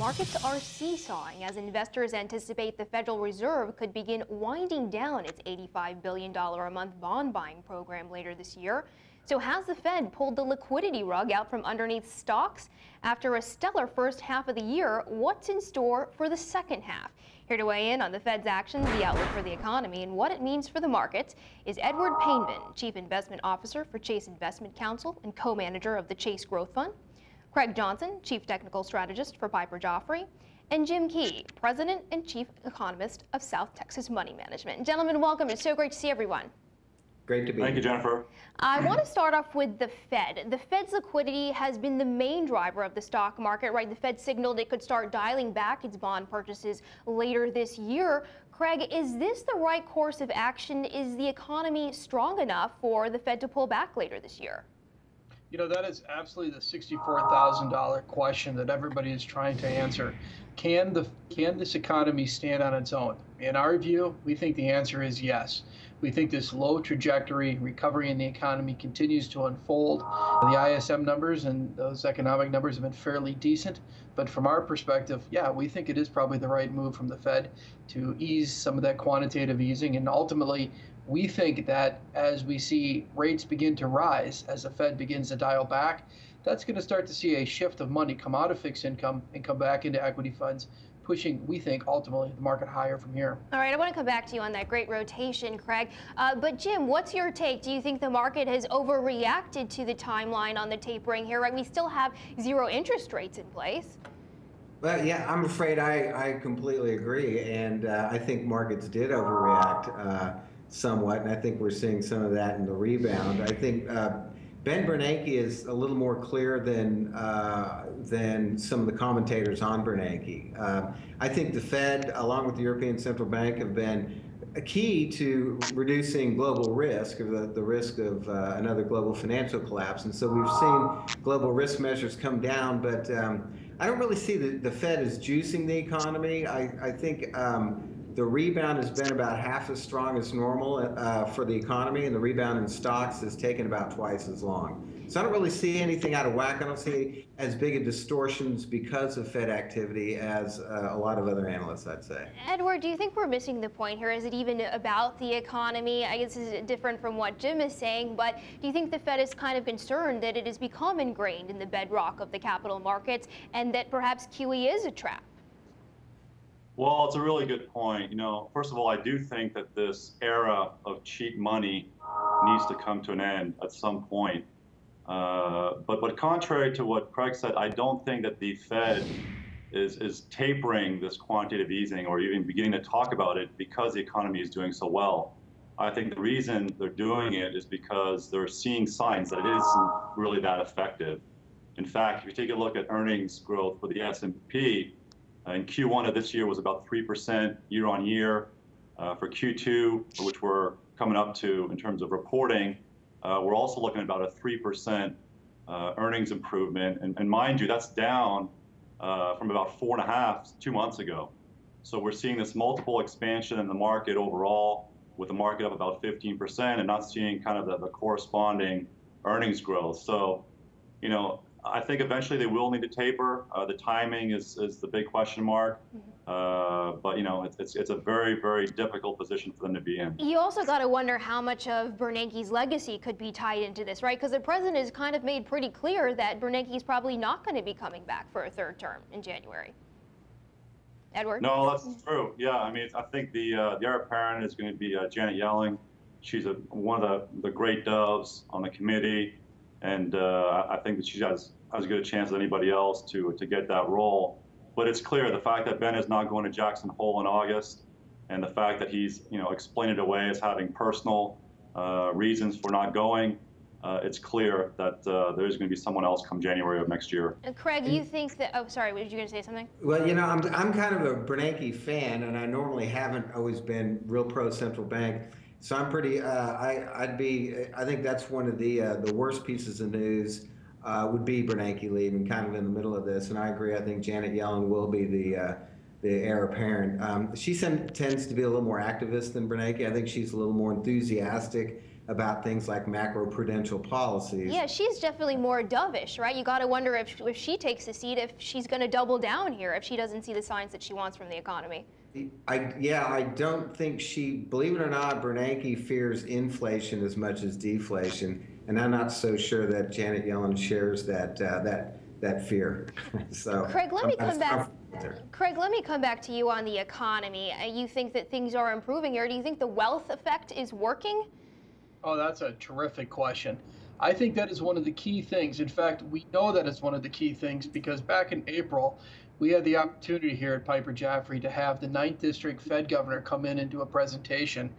markets are seesawing as investors anticipate the Federal Reserve could begin winding down its $85 billion a month bond buying program later this year. So has the Fed pulled the liquidity rug out from underneath stocks? After a stellar first half of the year, what's in store for the second half? Here to weigh in on the Fed's actions, the outlook for the economy, and what it means for the markets is Edward Painvin, Chief Investment Officer for Chase Investment Counsel and co-manager of the Chase Growth Fund, Craig Johnson, Chief Technical Strategist for Piper Jaffray, and Jim Kee, President and Chief Economist of South Texas Money Management. Gentlemen, welcome. It's so great to see everyone. Great to be here. Thank you, Jennifer. I want to start off with the Fed. The Fed's liquidity has been the main driver of the stock market, right? The Fed signaled it could start dialing back its bond purchases later this year. Craig, is this the right course of action? Is the economy strong enough for the Fed to pull back later this year? You know, that is absolutely the $64,000 question that everybody is trying to answer. Can this economy stand on its own? In our view, we think the answer is yes. We think this low trajectory recovery in the economy continues to unfold. The ISM numbers and those economic numbers have been fairly decent. But from our perspective, yeah, we think it is probably the right move from the Fed to ease some of that quantitative easing. And ultimately, we think that as we see rates begin to rise, as the Fed begins to dial back, that's going to start to see a shift of money come out of fixed income and come back into equity funds, pushing, we think, ultimately the market higher from here. All right, I want to come back to you on that great rotation, Craig. But Jim, what's your take? Do you think the market has overreacted to the timeline on the tapering here? Right, we still have zero interest rates in place. Well, yeah, I'm afraid I completely agree, and I think markets did overreact somewhat, and I think we're seeing some of that in the rebound. I think Ben Bernanke is a little more clear than some of the commentators on Bernanke. I think the Fed, along with the European Central Bank, have been a key to reducing global risk, or the risk of another global financial collapse. And so we've seen global risk measures come down, but I don't really see the Fed as juicing the economy. I think the rebound has been about half as strong as normal for the economy, and the rebound in stocks has taken about twice as long. So I don't really see anything out of whack. I don't see as big a distortions because of Fed activity as a lot of other analysts, I'd say. Edward, do you think we're missing the point here? Is it even about the economy? I guess this is different from what Jim is saying, but do you think the Fed is kind of concerned that it has become ingrained in the bedrock of the capital markets and that perhaps QE is a trap? Well, it's a really good point. You know, first of all, I do think that this era of cheap money needs to come to an end at some point. But contrary to what Craig said, I don't think that the Fed is tapering this quantitative easing or even beginning to talk about it because the economy is doing so well. I think the reason they're doing it is because they're seeing signs that it isn't really that effective. In fact, if you take a look at earnings growth for the S&P, in Q1 of this year was about 3% year on year. For Q2, which we're coming up to in terms of reporting, we're also looking at about a 3% earnings improvement. And mind you, that's down from about 4.5 2 months ago. So we're seeing this multiple expansion in the market overall, with the market up about 15% and not seeing kind of the corresponding earnings growth. So, you know, I think eventually they will need to taper. The timing is the big question mark. But, you know, it's a very, very difficult position for them to be in. You also got to wonder how much of Bernanke's legacy could be tied into this, right? Because the president has kind of made pretty clear that Bernanke's probably not going to be coming back for a third term in January. Edward? No, that's true. Yeah, I mean, I think the heir apparent is going to be Janet Yellen. She's one of the great doves on the committee. And I think that she has as good a chance as anybody else to get that role. But it's clear the fact that Ben is not going to Jackson Hole in August, and the fact that he's explained it away as having personal reasons for not going, it's clear that there's going to be someone else come January of next year. Craig, you think that? Oh, sorry, were you going to say something? Well, you know, I'm kind of a Bernanke fan, and I normally haven't always been real pro central bank. So I'm pretty. I think that's one of the worst pieces of news would be Bernanke leaving, kind of in the middle of this. And I agree. I think Janet Yellen will be the heir apparent. She tends to be a little more activist than Bernanke. I think she's a little more enthusiastic about things like macroprudential policies. Yeah, she's definitely more dovish, right? You got to wonder if she takes a seat, if she's going to double down here, if she doesn't see the signs that she wants from the economy. I don't think believe it or not, Bernanke fears inflation as much as deflation, and I'm not so sure that Janet Yellen shares that fear. So, Craig, let me come back. Craig, let me come back to you on the economy. You think that things are improving here? Do you think the wealth effect is working? Oh, that's a terrific question. I think that is one of the key things. In fact, we know that it's one of the key things because back in April, we had the opportunity here at Piper Jaffray to have the 9th District Fed Governor come in and do a presentation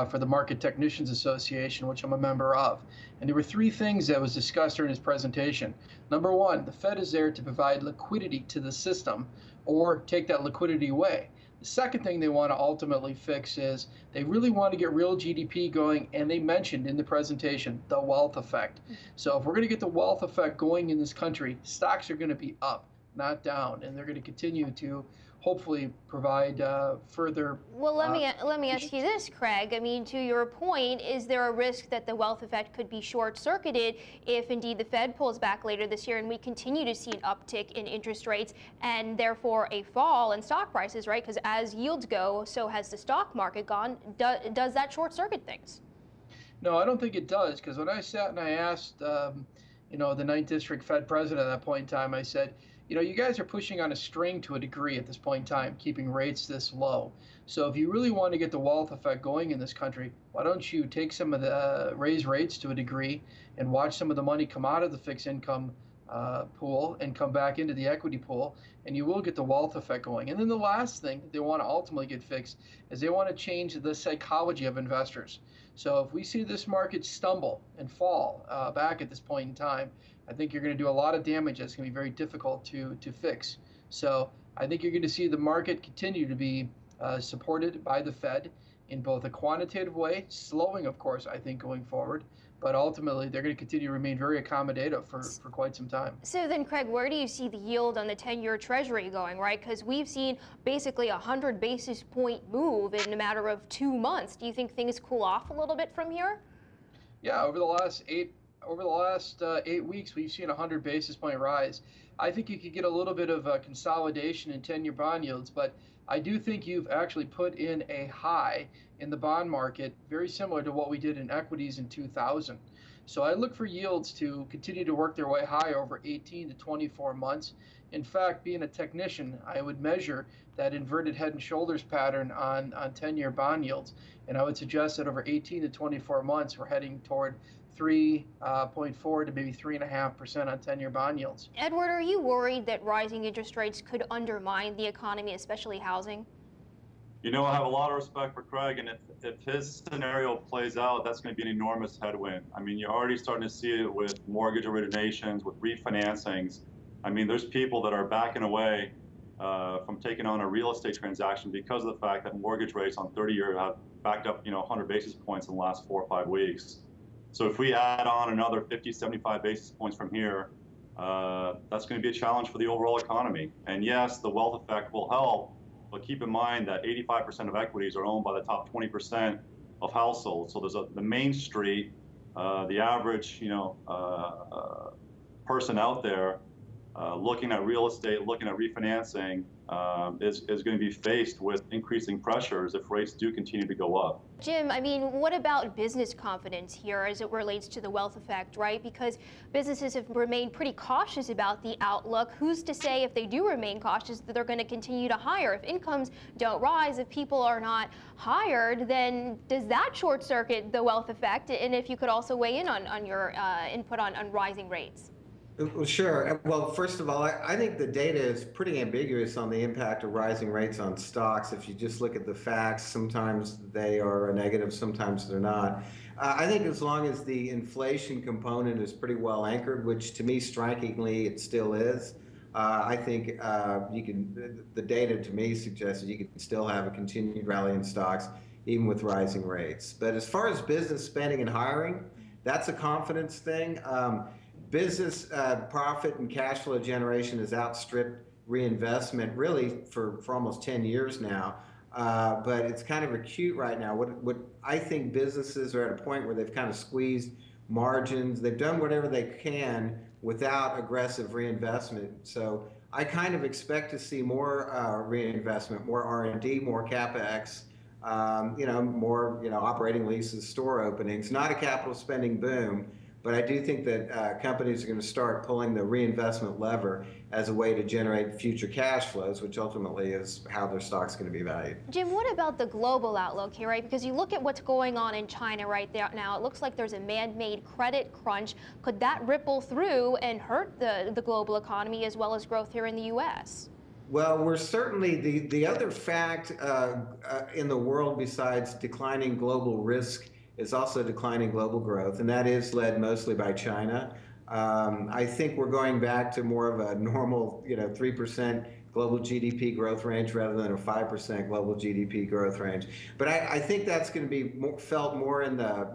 for the Market Technicians Association, which I'm a member of. And there were 3 things that was discussed during his presentation. Number 1, the Fed is there to provide liquidity to the system or take that liquidity away. The second thing they want to ultimately fix is they really want to get real GDP going, and they mentioned in the presentation the wealth effect. So if we're going to get the wealth effect going in this country, stocks are going to be up, not down, and they're going to continue to hopefully provide further. Well, let me ask you this, Craig. I mean, to your point, is there a risk that the wealth effect could be short-circuited if indeed the Fed pulls back later this year and we continue to see an uptick in interest rates and therefore a fall in stock prices, right? Because as yields go, so has the stock market gone. Does that short-circuit things? No, I don't think it does, because when I sat and I asked, the 9th District Fed president at that point in time, I said, you guys are pushing on a string to a degree at this point in time, keeping rates this low. So if you really want to get the wealth effect going in this country, why don't you take some of the raise rates to a degree and watch some of the money come out of the fixed income pool and come back into the equity pool, and you will get the wealth effect going. And then the last thing they want to ultimately get fixed is they want to change the psychology of investors. So if we see this market stumble and fall back at this point in time, I think you're going to do a lot of damage that's going to be very difficult to fix. So I think you're going to see the market continue to be supported by the Fed in both a quantitative way, slowing, of course, I think, going forward. But ultimately, they're going to continue to remain very accommodative for quite some time. So then, Craig, where do you see the yield on the 10-year Treasury going, right? Because we've seen basically a 100 basis point move in a matter of 2 months. Do you think things cool off a little bit from here? Yeah, over the last 8 weeks, we've seen a 100 basis point rise. I think you could get a little bit of a consolidation in 10-year bond yields, but I do think you've actually put in a high in the bond market, very similar to what we did in equities in 2000. So I look for yields to continue to work their way higher over 18 to 24 months. In fact, being a technician, I would measure that inverted head and shoulders pattern on 10-year bond yields. And I would suggest that over 18 to 24 months, we're heading toward 3.4 to maybe 3.5% on 10-year bond yields. Edward, are you worried that rising interest rates could undermine the economy, especially housing? I have a lot of respect for Craig, and if his scenario plays out, that's going to be an enormous headwind. I mean, you're already starting to see it with mortgage originations, with refinancings. I mean, there's people that are backing away from taking on a real estate transaction because of the fact that mortgage rates on 30-year have backed up, 100 basis points in the last 4 or 5 weeks. So if we add on another 50, 75 basis points from here, that's going to be a challenge for the overall economy. And yes, the wealth effect will help, but keep in mind that 85% of equities are owned by the top 20% of households. So there's the main street, the average, person out there looking at real estate, looking at refinancing, is going to be faced with increasing pressures if rates do continue to go up. Jim, I mean, what about business confidence here as it relates to the wealth effect, right? Because businesses have remained pretty cautious about the outlook. Who's to say if they do remain cautious that they're going to continue to hire? If incomes don't rise, if people are not hired, then does that short circuit the wealth effect? And if you could also weigh in on your input on rising rates. Well, sure. Well, first of all, I think the data is pretty ambiguous on the impact of rising rates on stocks. If you just look at the facts, sometimes they are a negative, sometimes they're not. I think as long as the inflation component is pretty well anchored, which to me, strikingly, it still is, I think the data to me suggests that you can still have a continued rally in stocks, even with rising rates. But as far as business spending and hiring, that's a confidence thing. Business profit and cash flow generation has outstripped reinvestment really for almost 10 years now. But it's kind of acute right now. What I think businesses are at a point where they've kind of squeezed margins. They've done whatever they can without aggressive reinvestment. So I kind of expect to see more reinvestment, more R&D, more CapEx, more operating leases, store openings. Not a capital spending boom, but I do think that companies are going to start pulling the reinvestment lever as a way to generate future cash flows, which ultimately is how their stock's going to be valued. Jim, what about the global outlook here, right? Because you look at what's going on in China right there now, it looks like there's a man-made credit crunch. Could that ripple through and hurt the global economy as well as growth here in the U.S.? Well, we're certainly, the other fact in the world besides declining global risk is also declining global growth, and that is led mostly by China. I think we're going back to more of a normal, 3% global GDP growth range rather than a 5% global GDP growth range. But I think that's going to be felt more in the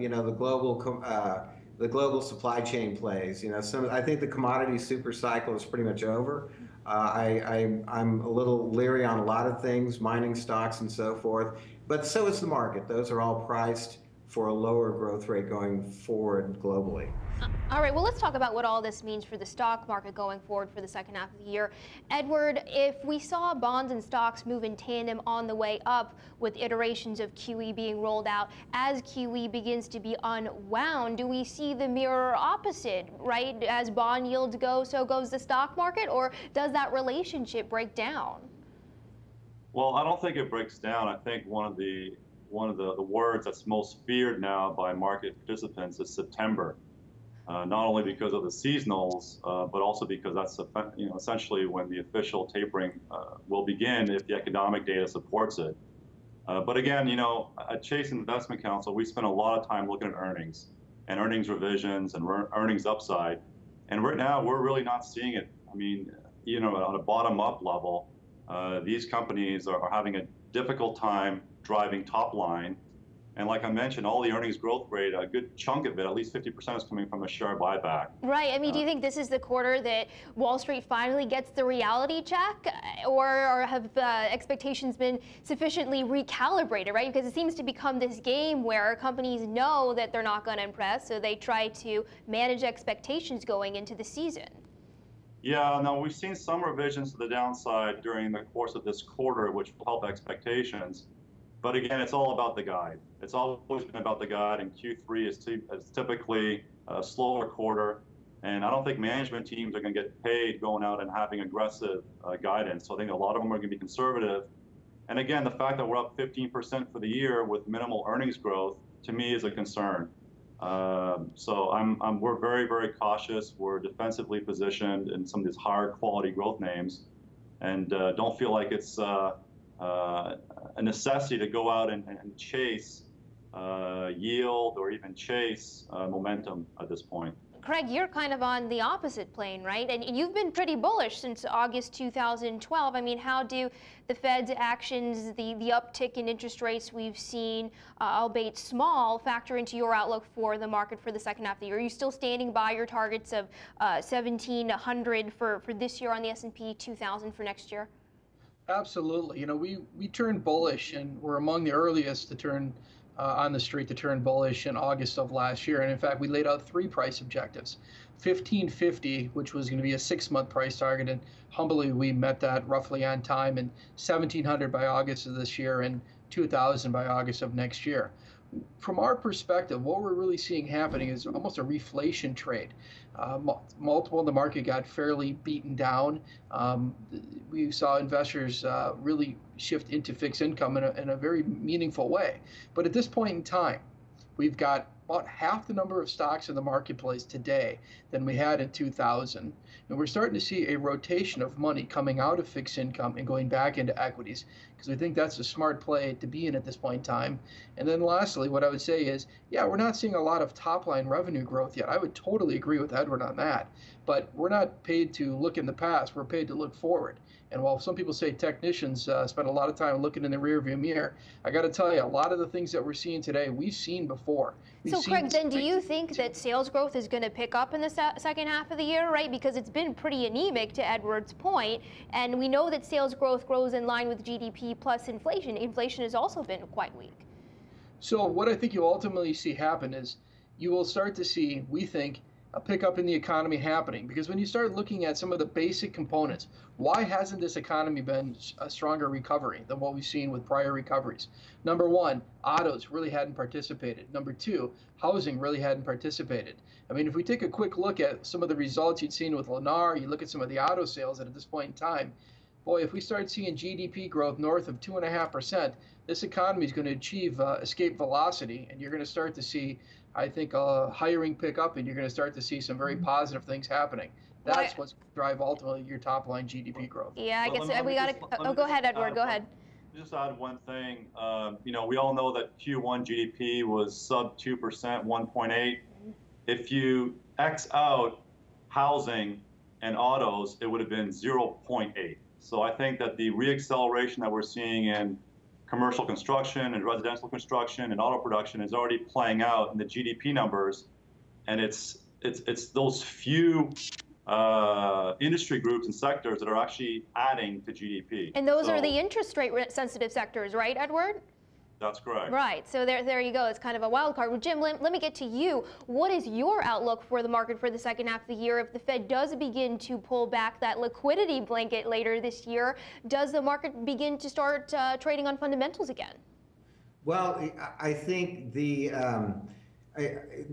global supply chain plays. I think the commodity super cycle is pretty much over. I'm a little leery on a lot of things, mining stocks and so forth, but so is the market. Those are all priced for a lower growth rate going forward globally. All right, well, let's talk about what all this means for the stock market going forward for the second half of the year. Edward, if we saw bonds and stocks move in tandem on the way up with iterations of QE being rolled out, as QE begins to be unwound, do we see the mirror opposite, right? As bond yields go, so goes the stock market, or does that relationship break down? Well, I don't think it breaks down. I think one of the words that's most feared now by market participants is September. Not only because of the seasonals, but also because that's essentially when the official tapering will begin if the economic data supports it. But again, at Chase Investment Counsel, we spend a lot of time looking at earnings and earnings revisions and earnings upside. And right now, we're really not seeing it. I mean, on a bottom-up level, these companies are having a difficult time driving top line. And like I mentioned, all the earnings growth rate, a good chunk of it, at least 50%, is coming from a share buyback. Right. I mean, do you think this is the quarter that Wall Street finally gets the reality check? Or have expectations been sufficiently recalibrated, right? Because it seems to become this game where companies know that they're not going to impress, so they try to manage expectations going into the season. Yeah, no, we've seen some revisions to the downside during the course of this quarter, which will help expectations. But again, it's all about the guide. It's always been about the guide, and Q3 is typically a slower quarter. And I don't think management teams are going to get paid going out and having aggressive guidance. So I think a lot of them are going to be conservative. And again, the fact that we're up 15% for the year with minimal earnings growth, to me, is a concern. So we're very, very cautious. We're defensively positioned in some of these higher quality growth names, and don't feel like it's a necessity to go out and chase yield or even chase momentum at this point. Craig, you're kind of on the opposite plane, right? And you've been pretty bullish since August 2012. I mean, how do the Fed's actions, the uptick in interest rates we've seen, albeit small, factor into your outlook for the market for the second half of the year? Are you still standing by your targets of 1,700 for this year on the S&P 2,000 for next year? Absolutely. We turned bullish, and we're among the earliest to turn on the street to turn bullish in August of last year. And in fact, we laid out 3 price objectives: 1,550, which was going to be a 6-month price target, and humbly we met that roughly on time, and 1,700 by August of this year, and 2,000 by August of next year. From our perspective, what we're really seeing happening is almost a reflation trade. Multiple in the market got fairly beaten down. We saw investors really shift into fixed income in a very meaningful way. But at this point in time, we've got about half the number of stocks in the marketplace today than we had in 2000. And we're starting to see a rotation of money coming out of fixed income and going back into equities, because we think that's a smart play to be in at this point in time. And then lastly, what I would say is, yeah, we're not seeing a lot of top-line revenue growth yet. I would totally agree with Edward on that. But we're not paid to look in the past. We're paid to look forward. And while some people say technicians spend a lot of time looking in the rearview mirror, I got to tell you, a lot of the things that we're seeing today, we've seen before. So Craig, then do you think that sales growth is going to pick up in the second half of the year, right? Because it's been pretty anemic, to Edward's point, and we know that sales growth grows in line with GDP plus inflation. Inflation has also been quite weak. So what I think you'll ultimately see happen is you will start to see, we think, a pickup in the economy happening. Because when you start looking at some of the basic components, why hasn't this economy been a stronger recovery than what we've seen with prior recoveries? Number one, autos really hadn't participated. Number two, housing really hadn't participated. I mean, if we take a quick look at some of the results you'd seen with Lennar, you look at some of the auto sales at this point in time, boy, if we start seeing GDP growth north of 2.5%, this economy is going to achieve escape velocity, and you're going to start to see, I think, hiring pick up, and you're going to start to see some very positive things happening. That's what's going to drive ultimately your top line GDP growth. Yeah, I guess we got to. Oh, go ahead, Edward. Go ahead. Just add one thing. You know, we all know that Q1 GDP was sub 2%, 1.8. If you X out housing and autos, it would have been 0.8. So I think that the reacceleration that we're seeing in commercial construction and residential construction and auto production is already playing out in the GDP numbers, and it's those few industry groups and sectors that are actually adding to GDP. And those are the interest rate sensitive sectors, right, Edward? That's correct. Right. So there you go. It's kind of a wild card. Well, Jim, let me get to you. What is your outlook for the market for the second half of the year? If the Fed does begin to pull back that liquidity blanket later this year, does the market begin to start trading on fundamentals again? Well, I think the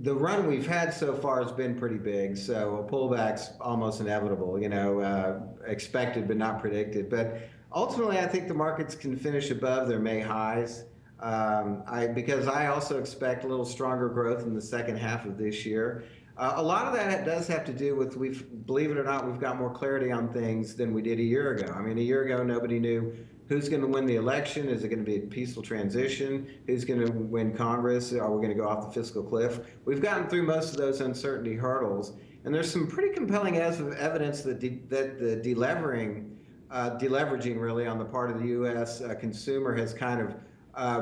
run we've had so far has been pretty big, so a pullback's almost inevitable, you know, expected but not predicted. But ultimately, I think the markets can finish above their May highs. Because I also expect a little stronger growth in the second half of this year. A lot of that does have to do with, believe it or not, we've got more clarity on things than we did a year ago. I mean, a year ago, nobody knew who's going to win the election. Is it going to be a peaceful transition? Who's going to win Congress? Are we going to go off the fiscal cliff? We've gotten through most of those uncertainty hurdles, and there's some pretty compelling evidence that the deleveraging really on the part of the U.S. Consumer has kind of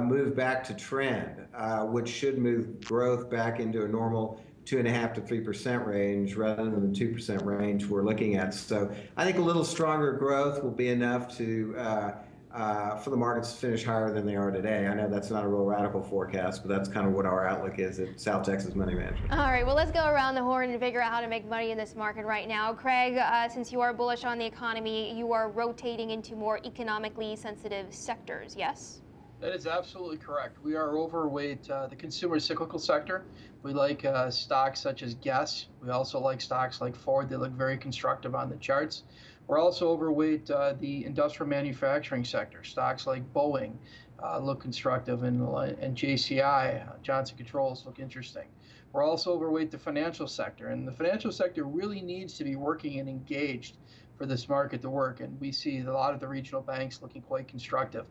move back to trend, which should move growth back into a normal 2.5% to 3% range rather than the 2% range we're looking at. So I think a little stronger growth will be enough to for the markets to finish higher than they are today. I know that's not a real radical forecast, but that's kind of what our outlook is at South Texas Money Management. All right, well, let's go around the horn and figure out how to make money in this market right now. Craig, since you are bullish on the economy, you are rotating into more economically sensitive sectors, yes? That is absolutely correct. We are overweight the consumer cyclical sector. We like stocks such as Guess. We also like stocks like Ford. They look very constructive on the charts. We're also overweight the industrial manufacturing sector. Stocks like Boeing look constructive, and JCI, Johnson Controls, look interesting. We're also overweight the financial sector, and the financial sector really needs to be working and engaged for this market to work, and we see a lot of the regional banks looking quite constructive.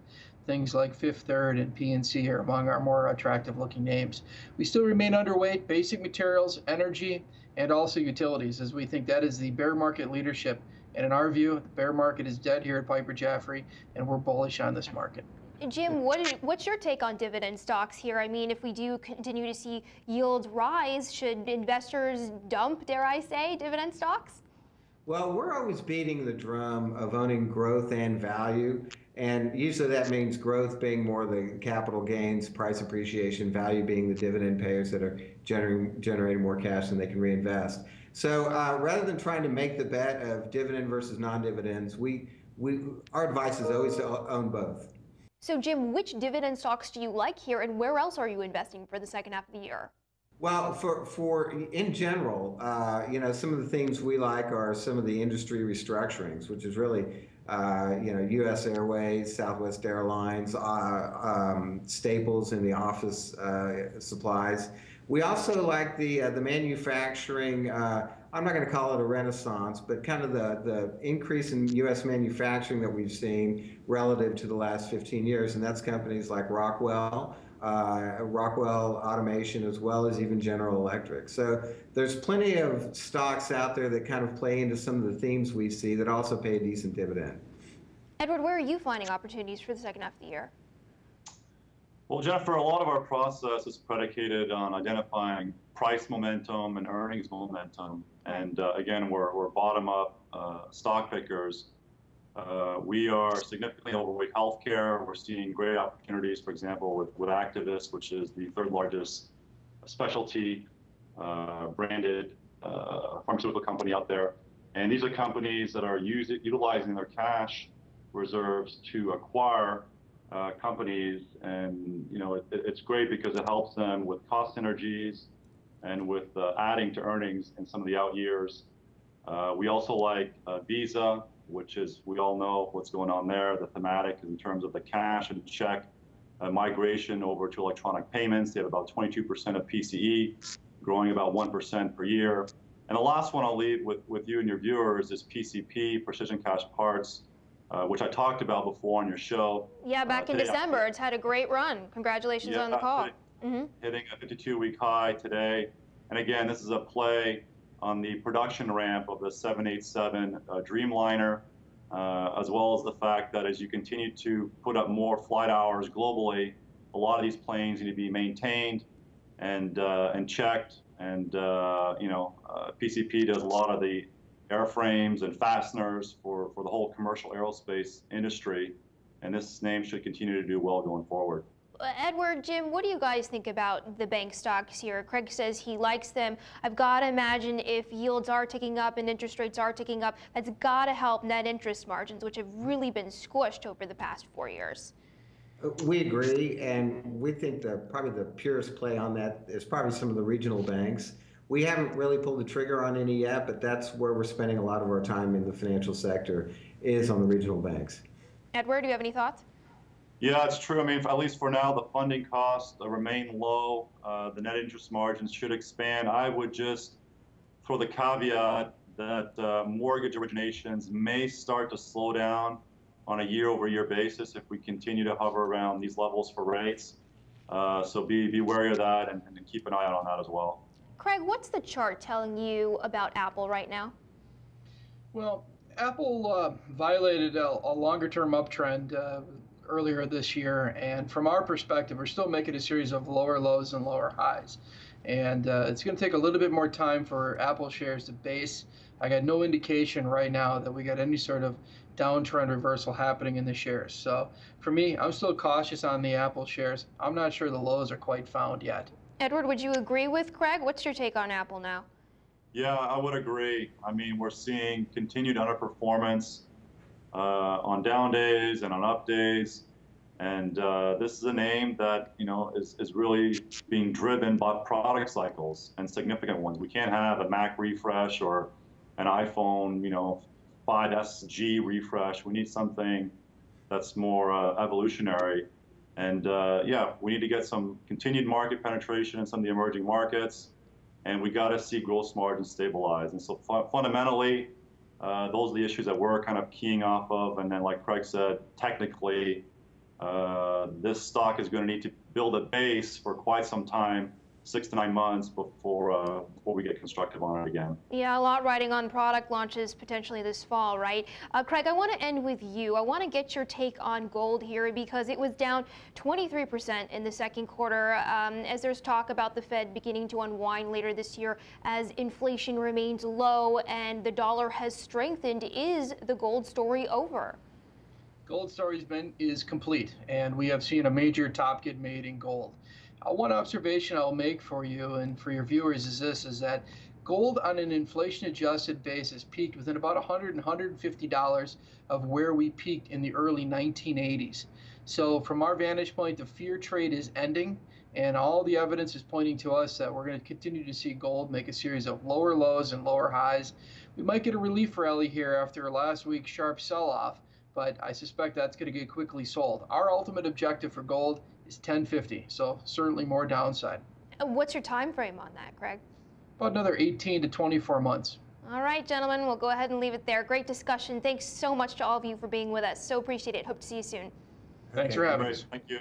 Things like Fifth Third and PNC are among our more attractive looking names. We still remain underweight basic materials, energy, and also utilities, as we think that is the bear market leadership. And in our view, the bear market is dead here at Piper Jaffray, and we're bullish on this market. Jim, what's your take on dividend stocks here? I mean, if we do continue to see yields rise, should investors dump, dare I say, dividend stocks? Well, we're always beating the drum of owning growth and value. And usually that means growth being more the capital gains, price appreciation, value being the dividend payers that are generating more cash than they can reinvest. So rather than trying to make the bet of dividend versus non-dividends, our advice is always to own both. So Jim, which dividend stocks do you like here, and where else are you investing for the second half of the year? Well, for in general, you know, some of the things we like are some of the industry restructurings, which is really, you know, U.S. Airways, Southwest Airlines, staples in the office supplies. We also like the manufacturing. I'm not going to call it a renaissance, but kind of the increase in U.S. manufacturing that we've seen relative to the last 15 years, and that's companies like Rockwell Automation, as well as even General Electric. So there's plenty of stocks out there that kind of play into some of the themes we see that also pay a decent dividend. Edward, where are you finding opportunities for the second half of the year? Well, Jennifer, a lot of our process is predicated on identifying price momentum and earnings momentum. And again, we're bottom-up stock pickers. We are significantly overweight healthcare. We're seeing great opportunities, for example, with Activist, which is the third largest specialty branded pharmaceutical company out there. And these are companies that are utilizing their cash reserves to acquire companies, and it's great because it helps them with cost synergies and with adding to earnings in some of the out years. We also like Visa, which is, we all know what's going on there. The thematic in terms of the cash and check migration over to electronic payments. They have about 22% of PCE, growing about 1% per year. And the last one I'll leave with you and your viewers is PCP, Precision Cash Parts, which I talked about before on your show. Yeah, back in December. It's had a great run. Congratulations on the call. Hitting a 52-week high today. And again, this is a play on the production ramp of the 787 Dreamliner, as well as the fact that as you continue to put up more flight hours globally, a lot of these planes need to be maintained and checked. And PCP does a lot of the airframes and fasteners for the whole commercial aerospace industry, and this name should continue to do well going forward. Edward, Jim, what do you guys think about the bank stocks here? Craig says he likes them. I've got to imagine if yields are ticking up and interest rates are ticking up, that's got to help net interest margins, which have really been squished over the past 4 years. We agree, and we think probably the purest play on that is probably some of the regional banks. We haven't really pulled the trigger on any yet, but that's where we're spending a lot of our time in the financial sector, is on the regional banks. Edward, do you have any thoughts? Yeah, it's true. I mean, at least for now, the funding costs remain low. The net interest margins should expand. I would just throw the caveat that mortgage originations may start to slow down on a year-over-year basis if we continue to hover around these levels for rates. So be wary of that and keep an eye out on that as well. Craig, what's the chart telling you about Apple right now? Well, Apple violated a longer-term uptrend earlier this year, and from our perspective, we're still making a series of lower lows and lower highs. And it's going to take a little bit more time for Apple shares to base. I got no indication right now that we got any sort of downtrend reversal happening in the shares. So for me, I'm still cautious on the Apple shares. I'm not sure the lows are quite found yet. Edward, would you agree with Craig? What's your take on Apple now? Yeah, I would agree. I mean, we're seeing continued underperformance on down days and on up days. And this is a name that, is really being driven by product cycles and significant ones. We can't have a Mac refresh or an iPhone, 5SG refresh. We need something that's more evolutionary. And yeah, we need to get some continued market penetration in some of the emerging markets, and we got to see gross margins stabilize. And so fundamentally, those are the issues that we're kind of keying off of. And then, like Craig said, technically, this stock is going to need to build a base for quite some time, 6 to 9 months before we get constructive on it again. Yeah, a lot riding on product launches potentially this fall, right? Craig, I want to end with you. I want to get your take on gold here because it was down 23% in the second quarter as there's talk about the Fed beginning to unwind later this year as inflation remains low and the dollar has strengthened. Is the gold story over? Gold story is complete, and we have seen a major top get made in gold. One observation I'll make for you and for your viewers is that gold on an inflation-adjusted basis peaked within about $100 and $150 of where we peaked in the early 1980s. So from our vantage point, the fear trade is ending, and all the evidence is pointing to us that we're going to continue to see gold make a series of lower lows and lower highs. We might get a relief rally here after last week's sharp sell-off, but I suspect that's going to get quickly sold. Our ultimate objective for gold is 1050, so certainly more downside. What's your time frame on that, Craig? About another 18 to 24 months. All right, gentlemen, we'll go ahead and leave it there. Great discussion. Thanks so much to all of you for being with us. So appreciate it. Hope to see you soon. Thanks for having us. Thank you.